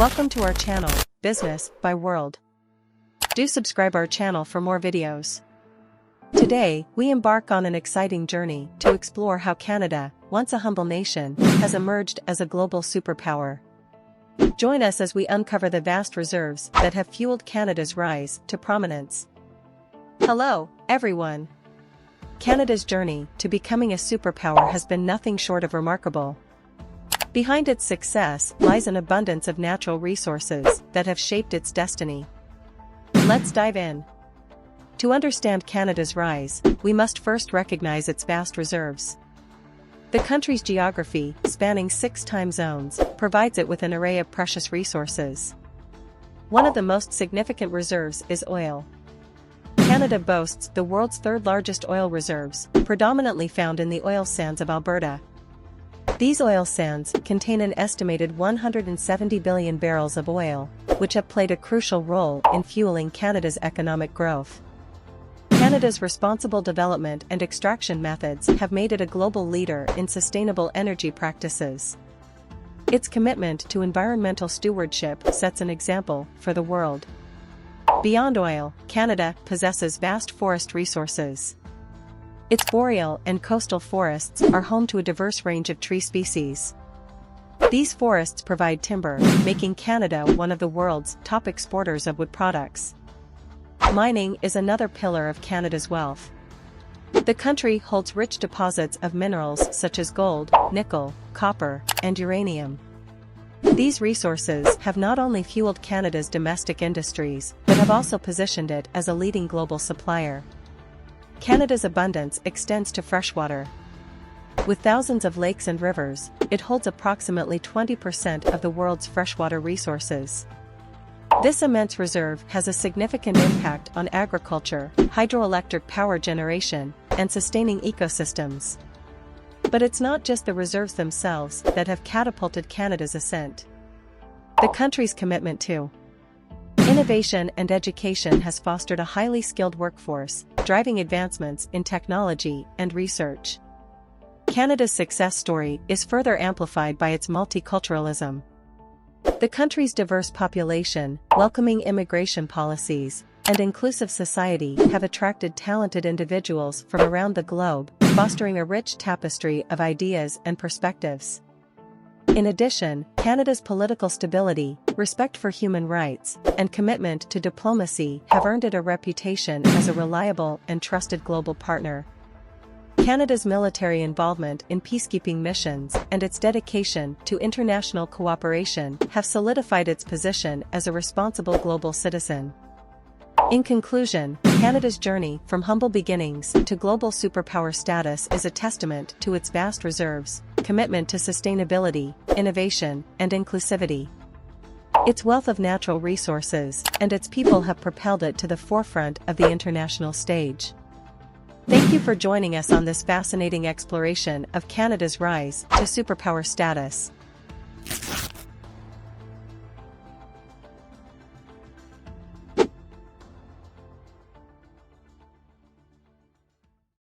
Welcome to our channel, Business by World. Do subscribe our channel for more videos. Today, we embark on an exciting journey to explore how Canada, once a humble nation, has emerged as a global superpower. Join us as we uncover the vast reserves that have fueled Canada's rise to prominence. Hello, everyone. Canada's journey to becoming a superpower has been nothing short of remarkable. Behind its success lies an abundance of natural resources that have shaped its destiny. Let's dive in. To understand Canada's rise, we must first recognize its vast reserves. The country's geography, spanning 6 time zones, provides it with an array of precious resources. One of the most significant reserves is oil. Canada boasts the world's third-largest oil reserves, predominantly found in the oil sands of Alberta. These oil sands contain an estimated 170 billion barrels of oil, which have played a crucial role in fueling Canada's economic growth. Canada's responsible development and extraction methods have made it a global leader in sustainable energy practices. Its commitment to environmental stewardship sets an example for the world. Beyond oil, Canada possesses vast forest resources. Its boreal and coastal forests are home to a diverse range of tree species. These forests provide timber, making Canada one of the world's top exporters of wood products. Mining is another pillar of Canada's wealth. The country holds rich deposits of minerals such as gold, nickel, copper, and uranium. These resources have not only fueled Canada's domestic industries, but have also positioned it as a leading global supplier. Canada's abundance extends to freshwater. With thousands of lakes and rivers, it holds approximately 20% of the world's freshwater resources. This immense reserve has a significant impact on agriculture, hydroelectric power generation, and sustaining ecosystems. But it's not just the reserves themselves that have catapulted Canada's ascent. The country's commitment to innovation and education has fostered a highly skilled workforce, driving advancements in technology and research. Canada's success story is further amplified by its multiculturalism. The country's diverse population, welcoming immigration policies, and inclusive society have attracted talented individuals from around the globe, fostering a rich tapestry of ideas and perspectives. In addition, Canada's political stability, respect for human rights, and commitment to diplomacy have earned it a reputation as a reliable and trusted global partner. Canada's military involvement in peacekeeping missions and its dedication to international cooperation have solidified its position as a responsible global citizen. In conclusion, Canada's journey from humble beginnings to global superpower status is a testament to its vast reserves, commitment to sustainability, innovation, and inclusivity. Its wealth of natural resources and its people have propelled it to the forefront of the international stage. Thank you for joining us on this fascinating exploration of Canada's rise to superpower status.